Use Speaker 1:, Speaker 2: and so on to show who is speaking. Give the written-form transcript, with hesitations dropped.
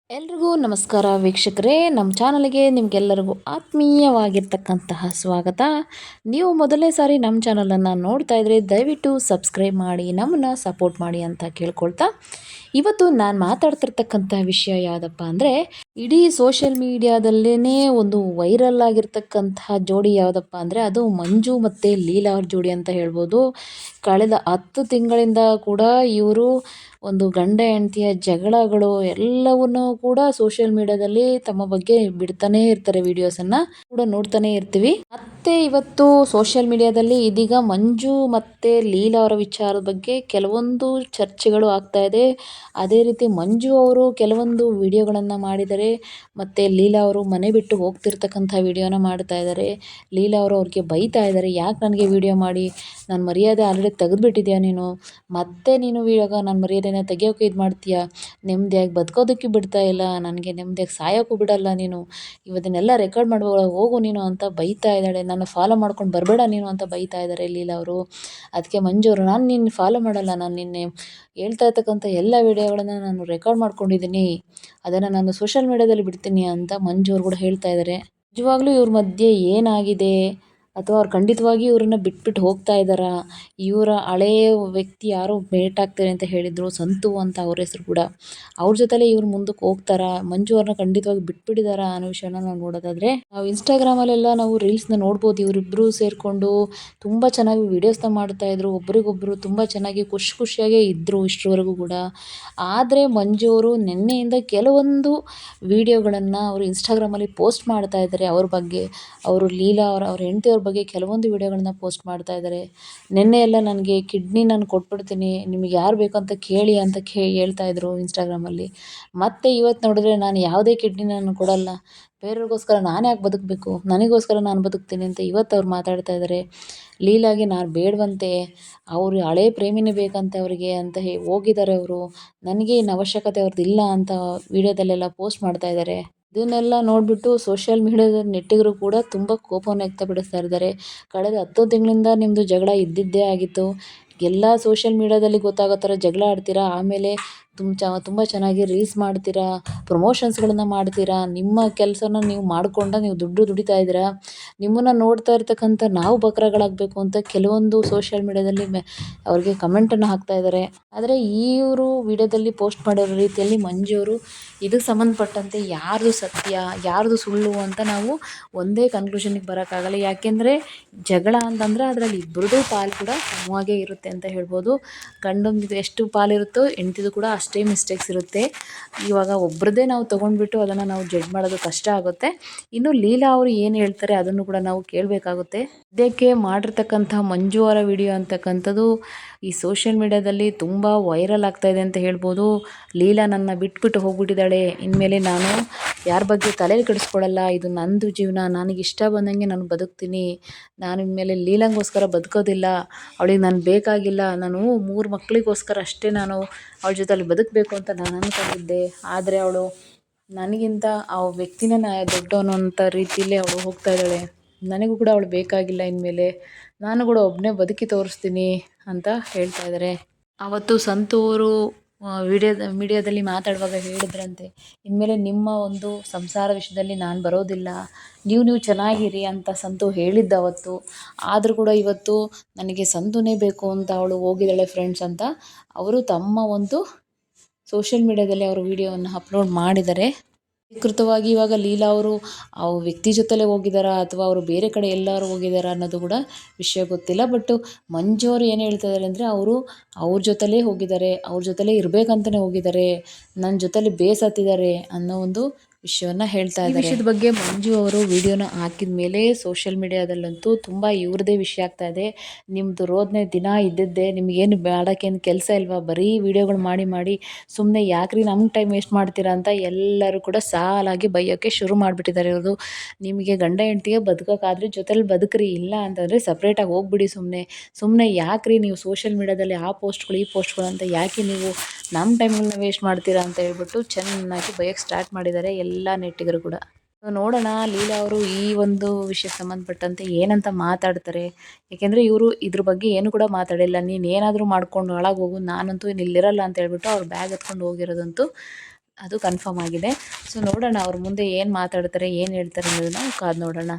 Speaker 1: ಎಲ್ರಿಗೂ ನಮಸ್ಕಾರ ವೀಕ್ಷಕರೇ, ನಮ್ಮ ಚಾನಲ್ಗೆ ನಿಮಗೆಲ್ಲರಿಗೂ ಆತ್ಮೀಯವಾಗಿರ್ತಕ್ಕಂತಹ ಸ್ವಾಗತ. ನೀವು ಮೊದಲನೇ ಸಾರಿ ನಮ್ಮ ಚಾನಲನ್ನು ನೋಡ್ತಾ ಇದ್ರೆ ದಯವಿಟ್ಟು ಸಬ್ಸ್ಕ್ರೈಬ್ ಮಾಡಿ ನಮ್ಮನ್ನು ಸಪೋರ್ಟ್ ಮಾಡಿ ಅಂತ ಕೇಳ್ಕೊಳ್ತಾ, ಇವತ್ತು ನಾನು ಮಾತಾಡ್ತಿರ್ತಕ್ಕಂಥ ವಿಷಯ ಯಾವುದಪ್ಪ ಅಂದರೆ, ಇಡೀ ಸೋಷಿಯಲ್ ಮೀಡಿಯಾದಲ್ಲೇ ಒಂದು ವೈರಲ್ ಆಗಿರ್ತಕ್ಕಂತಹ ಜೋಡಿ ಯಾವುದಪ್ಪ ಅಂದರೆ ಅದು ಮಂಜು ಮತ್ತು ಲೀಲಾ ಅವ್ರ ಜೋಡಿ ಅಂತ ಹೇಳ್ಬೋದು. ಕಳೆದ 10 ತಿಂಗಳಿಂದ ಕೂಡ ಇವರು ಒಂದು ಗಂಡ ಹೆಂಡತಿಯ ಜಗಳಗಳು ಎಲ್ಲವನ್ನೂ ಕೂಡ ಸೋಷಿಯಲ್ ಮೀಡಿಯಾದಲ್ಲಿ ತಮ್ಮ ಬಗ್ಗೆ ಬಿಡ್ತಾನೇ ಇರ್ತಾರೆ. ವಿಡಿಯೋಸನ್ನು ಕೂಡ ನೋಡ್ತಾನೆ ಇರ್ತೀವಿ. ಮತ್ತೆ ಇವತ್ತು ಸೋಷಿಯಲ್ ಮೀಡಿಯಾದಲ್ಲಿ ಇದೀಗ ಮಂಜು ಮತ್ತು ಲೀಲಾ ಅವರ ವಿಚಾರದ ಬಗ್ಗೆ ಕೆಲವೊಂದು ಚರ್ಚೆಗಳು ಆಗ್ತಾ ಇದೆ. ಅದೇ ರೀತಿ ಮಂಜು ಅವರು ಕೆಲವೊಂದು ವಿಡಿಯೋಗಳನ್ನು ಮಾಡಿದ್ದಾರೆ ಮತ್ತು ಲೀಲಾ ಅವರು ಮನೆ ಬಿಟ್ಟು ಹೋಗ್ತಿರ್ತಕ್ಕಂಥ ವಿಡಿಯೋನ ಮಾಡ್ತಾ ಇದ್ದಾರೆ. ಲೀಲಾ ಅವರು ಅವ್ರಿಗೆ ಬೈತಾ ಇದ್ದಾರೆ, ಯಾಕೆ ನನಗೆ ವಿಡಿಯೋ ಮಾಡಿ, ನಾನು ಮರ್ಯಾದೆ ಆಲ್ರೆಡಿ ತೆಗೆದುಬಿಟ್ಟಿದ್ಯಾ ನೀನು, ಮತ್ತೆ ನೀನು ಇವಾಗ ನನ್ನ ಮರ್ಯಾದೆನ ತೆಗಿಯೋಕೆ ಇದು ಮಾಡ್ತೀಯಾ, ನೆಮ್ಮದಿಯಾಗಿ ಬದುಕೋದಕ್ಕೆ ಬಿಡ್ತಾ ಇಲ್ಲ, ನನಗೆ ನೆಮ್ಮದಿಯಾಗಿ ಸಾಯೋಕ್ಕೂ ಬಿಡಲ್ಲ ನೀನು, ಇವತ್ತನ್ನೆಲ್ಲ ರೆಕಾರ್ಡ್ ಮಾಡುವಾಗ ಹೋಗು ನೀನು ಅಂತ ಬೈತಾ ಇದ್ದಾಳೆ. ನನ್ನ ಫಾಲೋ ಮಾಡ್ಕೊಂಡು ಬರಬೇಡ ನೀನು ಅಂತ ಬೈತಾ ಇದ್ದಾರೆ ಲೀಲಾ ಅವರು. ಅದಕ್ಕೆ ಮಂಜು ಅವರು, ನಾನು ನಿನ್ನ ಫಾಲೋ ಮಾಡಲ್ಲ, ನಾನು ನಿನ್ನೆ ಹೇಳ್ತಾ ಇರ್ತಕ್ಕಂಥ ಎಲ್ಲ ವಿಡಿಯೋಗಳನ್ನು ನಾನು ರೆಕಾರ್ಡ್ ಮಾಡ್ಕೊಂಡಿದ್ದೀನಿ, ಅದನ್ನು ನಾನು ಸೋಷಿಯಲ್ ಮೀಡಿಯಾದಲ್ಲಿ ಬಿಡ್ತೀನಿ ಅಂತ ಮಂಜು ಅವರು ಕೂಡ ಹೇಳ್ತಾ ಇದ್ದಾರೆ. ನಿಜವಾಗ್ಲೂ ಇವ್ರ ಮಧ್ಯೆ ಏನಾಗಿದೆ, ಅಥವಾ ಅವ್ರು ಖಂಡಿತವಾಗಿ ಇವ್ರನ್ನ ಬಿಟ್ಬಿಟ್ಟು ಹೋಗ್ತಾ ಇದ್ದಾರಾ, ಇವರ ಹಳೆಯ ವ್ಯಕ್ತಿ ಯಾರೋ ಮೇಟ್ ಆಗ್ತಾರೆ ಅಂತ ಹೇಳಿದರು, ಸಂತು ಅಂತ ಅವ್ರ ಹೆಸರು ಕೂಡ, ಅವ್ರ ಜೊತೆಲೇ ಇವ್ರು ಮುಂದಕ್ಕೆ ಹೋಗ್ತಾರಾ, ಮಂಜು ಅವ್ರನ್ನ ಖಂಡಿತವಾಗಿ ಬಿಟ್ಬಿಟ್ಟಿದ್ದಾರಾ ಅನ್ನೋ ವಿಷಯನ ನಾವು ನೋಡೋದಾದರೆ, ನಾವು ಇನ್ಸ್ಟಾಗ್ರಾಮಲ್ಲೆಲ್ಲ ನಾವು ರೀಲ್ಸ್ನ ನೋಡ್ಬೋದು. ಇವರಿಬ್ಬರು ಸೇರಿಕೊಂಡು ತುಂಬ ಚೆನ್ನಾಗಿ ವೀಡಿಯೋಸ್ನ ಮಾಡ್ತಾಯಿದ್ರು, ಒಬ್ರಿಗೊಬ್ಬರು ತುಂಬ ಚೆನ್ನಾಗಿ ಖುಷಿಯಾಗೇ ಇದ್ದರು ಇಷ್ಟರವರೆಗೂ ಕೂಡ. ಆದರೆ ಮಂಜು ಅವರು ನಿನ್ನೆಯಿಂದ ಕೆಲವೊಂದು ವಿಡಿಯೋಗಳನ್ನು ಅವರು ಇನ್ಸ್ಟಾಗ್ರಾಮಲ್ಲಿ ಪೋಸ್ಟ್ ಮಾಡ್ತಾ ಇದ್ದಾರೆ. ಅವ್ರ ಬಗ್ಗೆ, ಅವರು ಲೀಲಾ ಅವ್ರ ಹೆಂಡತಿಯವ್ರ ಬಗ್ಗೆ ಕೆಲವೊಂದು ವಿಡಿಯೋಗಳನ್ನ ಪೋಸ್ಟ್ ಮಾಡ್ತಾ ಇದ್ದಾರೆ. ನಿನ್ನೆ ಎಲ್ಲ ನನಗೆ ಕಿಡ್ನಿ ನಾನು ಕೊಟ್ಬಿಡ್ತೀನಿ, ನಿಮಗೆ ಯಾರು ಬೇಕು ಅಂತ ಕೇಳಿ ಅಂತ ಹೇಳ್ತಾ ಇದ್ರು ಇನ್ಸ್ಟಾಗ್ರಾಮಲ್ಲಿ. ಮತ್ತು ಇವತ್ತು ನೋಡಿದ್ರೆ, ನಾನು ಯಾವುದೇ ಕಿಡ್ನಿ ನಾನು ಕೊಡಲ್ಲ, ಬೇರೆಯವ್ರಿಗೋಸ್ಕರ ನಾನು ಯಾಕೆ ಬದುಕಬೇಕು, ನನಗೋಸ್ಕರ ನಾನು ಬದುಕ್ತೀನಿ ಅಂತ ಇವತ್ತು ಅವ್ರು ಮಾತಾಡ್ತಾ ಇದ್ದಾರೆ. ಲೀಲಾಗೆ ನಾನು ಬೇಡವಂತೆ, ಅವರು ಹಳೆ ಪ್ರೇಮಿನೇ ಬೇಕಂತೆ ಅವರಿಗೆ ಅಂತ ಹೋಗಿದ್ದಾರೆ ಅವರು, ನನಗೆ ಇನ್ನು ಅವಶ್ಯಕತೆ ಅವ್ರದ್ದು ಇಲ್ಲ ಅಂತ ವಿಡಿಯೋದಲ್ಲೆಲ್ಲ ಪೋಸ್ಟ್ ಮಾಡ್ತಾ ಇದ್ದಾರೆ. ಇದನ್ನೆಲ್ಲ ನೋಡಿಬಿಟ್ಟು ಸೋಷಿಯಲ್ ಮೀಡಿಯಾದ ನೆಟ್ಟಿಗರು ಕೂಡ ತುಂಬ ಕೋಪವನ್ನು ವ್ಯಕ್ತಪಡಿಸ್ತಾ ಇದ್ದಾರೆ. ಕಳೆದ 10 ತಿಂಗಳಿಂದ ನಿಮ್ಮದು ಜಗಳ ಇದ್ದಿದ್ದೇ ಆಗಿತ್ತು, ಎಲ್ಲ ಸೋಷಿಯಲ್ ಮೀಡಿಯಾದಲ್ಲಿ ಗೊತ್ತಾಗೋ ಥರ ಜಗಳ ಆಡ್ತೀರಾ, ಆಮೇಲೆ ತುಂಬ ಚೆನ್ನಾಗಿ ರೀಲ್ಸ್ ಮಾಡ್ತೀರಾ, ಪ್ರಮೋಷನ್ಸ್ಗಳನ್ನು ಮಾಡ್ತೀರಾ, ನಿಮ್ಮ ಕೆಲಸನ ನೀವು ಮಾಡಿಕೊಂಡು ನೀವು ದುಡಿತಾ ಇದ್ದೀರಾ, ನಿಮ್ಮನ್ನು ನೋಡ್ತಾ ಇರ್ತಕ್ಕಂಥ ನಾವು ಬಕರಾಗಳಾಗಬೇಕು ಅಂತ ಕೆಲವೊಂದು ಸೋಷಿಯಲ್ ಮೀಡಿಯಾದಲ್ಲಿ ಅವ್ರಿಗೆ ಕಮೆಂಟನ್ನು ಹಾಕ್ತಾ ಇದ್ದಾರೆ. ಆದರೆ ಇವರು ವಿಡಿಯೋದಲ್ಲಿ ಪೋಸ್ಟ್ ಮಾಡಿರೋ ರೀತಿಯಲ್ಲಿ ಮಂಜು ಅವರು ಇದಕ್ಕೆ ಸಂಬಂಧಪಟ್ಟಂತೆ ಯಾರ್ದು ಸತ್ಯ ಯಾರ್ದು ಸುಳ್ಳು ಅಂತ ನಾವು ಒಂದೇ ಕನ್ಕ್ಲೂಷನ್ಗೆ ಬರೋಕ್ಕಾಗಲ್ಲ. ಯಾಕೆಂದರೆ ಜಗಳ ಅಂತಂದರೆ ಅದರಲ್ಲಿ ಇಬ್ಬರದ್ದು ಪಾಲು ಕೂಡ ಸಮವಾಗೇ ಇರುತ್ತೆ ಅಂತ ಹೇಳ್ಬೋದು. ಗಂಡಂದು ಎಷ್ಟು ಪಾಲಿರುತ್ತೋ ಹೆಂಡ್ತಿದು ಕೂಡ ಅಷ್ಟೇ ಮಿಸ್ಟೇಕ್ಸ್ ಇರುತ್ತೆ. ಇವಾಗ ಒಬ್ರದ್ದೇ ನಾವು ತೊಗೊಂಡ್ಬಿಟ್ಟು ಅದನ್ನು ನಾವು ಜಡ್ಜ್ ಮಾಡೋದು ಕಷ್ಟ ಆಗುತ್ತೆ. ಇನ್ನು ಲೀಲಾ ಅವರು ಏನು ಹೇಳ್ತಾರೆ ಅದನ್ನು ಕೂಡ ನಾವು ಕೇಳಬೇಕಾಗುತ್ತೆ. ಇದಕ್ಕೆ ಮಾಡಿರ್ತಕ್ಕಂಥ ಮಂಜು ಅವರ ವಿಡಿಯೋ ಅಂತಕ್ಕಂಥದ್ದು ಈ ಸೋಷಿಯಲ್ ಮೀಡಿಯಾದಲ್ಲಿ ತುಂಬ ವೈರಲ್ ಆಗ್ತಾಯಿದೆ ಅಂತ ಹೇಳ್ಬೋದು. ಲೀಲಾ ನನ್ನ ಬಿಟ್ಬಿಟ್ಟು ಹೋಗ್ಬಿಟ್ಟಿದ್ದಾಳೆ, ಇನ್ಮೇಲೆ ನಾನು ಯಾರ ಬಗ್ಗೆ ತಲೆ ಕೆಡಿಸ್ಕೊಳ್ಳಲ್ಲ, ಇದು ನಂದು ಜೀವನ, ನನಗೆ ಇಷ್ಟ ಬಂದಂಗೆ ನಾನು ಬದುಕ್ತೀನಿ, ನಾನು ಇನ್ಮೇಲೆ ಲೀಲಂಗೋಸ್ಕರ ಬದುಕೋದಿಲ್ಲ, ಅವಳಿಗೆ ನಾನು ಬೇಕಾಗಿಲ್ಲ, ನಾನು 3 ಮಕ್ಕಳಿಗೋಸ್ಕರ ಅಷ್ಟೇ ನಾನು ಅವಳ ಜೊತೆಲಿ ಬದುಕಬೇಕು ಅಂತ ನಾನು ಅಂದ್ಕೊಂಡಿದ್ದೆ. ಆದರೆ ಅವಳು ನನಗಿಂತ ಆ ವ್ಯಕ್ತಿನೇ ದೊಡ್ಡವನು ಅಂತ ರೀತಿಯಲ್ಲಿ ಅವಳು ಹೋಗ್ತಾ ಇದ್ದಾಳೆ, ನನಗೂ ಕೂಡ ಅವಳು ಬೇಕಾಗಿಲ್ಲ, ಇನ್ಮೇಲೆ ನಾನು ಕೂಡ ಒಬ್ಬನೇ ಬದುಕಿ ತೋರಿಸ್ತೀನಿ ಅಂತ ಹೇಳ್ತಾ ಇದ್ದಾರೆ. ಆವತ್ತು ಸಂತು ಅವರು ಮೀಡಿಯಾದಲ್ಲಿ ಮಾತಾಡುವಾಗ ಹೇಳಿದ್ರಂತೆ, ಇನ್ಮೇಲೆ ನಿಮ್ಮ ಒಂದು ಸಂಸಾರ ವಿಷಯದಲ್ಲಿ ನಾನು ಬರೋದಿಲ್ಲ, ನೀವು ಚೆನ್ನಾಗಿರಿ ಅಂತ ಸಂತು ಹೇಳಿದ್ದ ಅವತ್ತು. ಆದರೂ ಕೂಡ ಇವತ್ತು ನನಗೆ ಸಂತುನೇ ಬೇಕು ಅಂತ ಅವಳು ಹೋಗಿದ್ದಾಳೆ ಫ್ರೆಂಡ್ಸ್ ಅಂತ ಅವರು ತಮ್ಮ ಒಂದು ಸೋಷಿಯಲ್ ಮೀಡಿಯಾದಲ್ಲಿ ಅವರು ವಿಡಿಯೋವನ್ನು ಅಪ್ಲೋಡ್ ಮಾಡಿದ್ದಾರೆ. ಅಧಿಕೃತವಾಗಿ ಇವಾಗ ಲೀಲಾ ಅವರು ಆ ವ್ಯಕ್ತಿ ಜೊತೆಲೇ ಹೋಗಿದ್ದಾರಾ ಅಥವಾ ಅವರು ಬೇರೆ ಕಡೆ ಎಲ್ಲರೂ ಹೋಗಿದ್ದಾರಾ ಅನ್ನೋದು ಕೂಡ ವಿಷಯ ಗೊತ್ತಿಲ್ಲ. ಬಟ್ ಮಂಜು ಅವರು ಏನು ಹೇಳ್ತಾ ಇದ್ದಾರೆ ಅಂದರೆ, ಅವ್ರ ಜೊತೆಲೇ ಹೋಗಿದ್ದಾರೆ, ಅವ್ರ ಜೊತೆಲೇ ಇರಬೇಕಂತಲೇ ಹೋಗಿದ್ದಾರೆ, ನನ್ನ ಜೊತೆಲಿ ಬೇಸತ್ತಿದ್ದಾರೆ ಅನ್ನೋ ಒಂದು ವಿಷಯವನ್ನು ಹೇಳ್ತಾ ಇದ್ದಾರೆ. ಈ ವಿಷಯದ ಬಗ್ಗೆ ಮಂಜು ಅವರು ವಿಡಿಯೋನ ಹಾಕಿದ ಮೇಲೆ ಸೋಷಿಯಲ್ ಮೀಡಿಯಾದಲ್ಲಂತೂ ತುಂಬ ಇವ್ರದ್ದೇ ವಿಷಯ ಆಗ್ತಾ ಇದೆ. ನಿಮ್ಮದು ರೋದನೆ ದಿನ ಇದ್ದಿದ್ದೆ, ನಿಮಗೇನು ಮಾಡೋಕ್ಕೇನು ಕೆಲಸ ಇಲ್ವಾ, ಬರೀ ವಿಡಿಯೋಗಳು ಮಾಡಿ ಸುಮ್ಮನೆ ಯಾಕ್ರಿ ನಮ್ಮ ಟೈಮ್ ವೇಸ್ಟ್ ಮಾಡ್ತೀರಾ ಅಂತ ಎಲ್ಲರೂ ಕೂಡ ಸಾಲಾಗಿ ಬೈಯೋಕ್ಕೆ ಶುರು ಮಾಡಿಬಿಟ್ಟಿದ್ದಾರೆ. ಇವರು ನಿಮಗೆ ಗಂಡ ಹೆಂಡ್ತಿಗೆ ಬದುಕೋಕ್ಕಾದ್ರೆ ಜೊತೆಲಿ ಬದುಕ್ರಿ, ಇಲ್ಲ ಅಂತಂದರೆ ಸಪ್ರೇಟಾಗಿ ಹೋಗ್ಬಿಡಿ, ಸುಮ್ಮನೆ ಯಾಕ್ರಿ ನೀವು ಸೋಷಿಯಲ್ ಮೀಡಿಯಾದಲ್ಲಿ ಆ ಪೋಸ್ಟ್ಗಳು ಈ ಪೋಸ್ಟ್ಗಳು ಅಂತ ಯಾಕೆ ನೀವು ನಮ್ಮ ಟೈಮ್ಗಳನ್ನ ವೇಸ್ಟ್ ಮಾಡ್ತೀರಾ ಅಂತ ಹೇಳ್ಬಿಟ್ಟು ಚೆನ್ನಾಗಿ ಬೈಯೋಕ್ಕೆ ಸ್ಟಾರ್ಟ್ ಮಾಡಿದ್ದಾರೆ ಎಲ್ಲ ನೆಟ್ಟಿಗರು ಕೂಡ. ನೋಡೋಣ ಲೀಲಾ ಅವರು ಈ ಒಂದು ವಿಷಯಕ್ಕೆ ಸಂಬಂಧಪಟ್ಟಂತೆ ಏನಂತ ಮಾತಾಡ್ತಾರೆ. ಏಕೆಂದರೆ ಇವರು ಇದ್ರ ಬಗ್ಗೆ ಏನು ಕೂಡ ಮಾತಾಡಿಲ್ಲ, ನೀನು ಏನಾದರೂ ಮಾಡ್ಕೊಂಡು ಹಾಳಾಗೋಗು, ನಾನಂತೂ ಇಲ್ಲಿರಲ್ಲ ಅಂತ ಹೇಳ್ಬಿಟ್ಟು ಅವ್ರು ಬ್ಯಾಗ್ ಎತ್ಕೊಂಡು ಹೋಗಿರೋದಂತೂ ಅದು ಕನ್ಫರ್ಮ್ ಆಗಿದೆ. ಸೊ ನೋಡೋಣ ಅವ್ರ ಮುಂದೆ ಏನು ಮಾತಾಡ್ತಾರೆ ಏನು ಹೇಳ್ತಾರೆ ಅನ್ನೋದನ್ನ ಕಾದು ನೋಡೋಣ.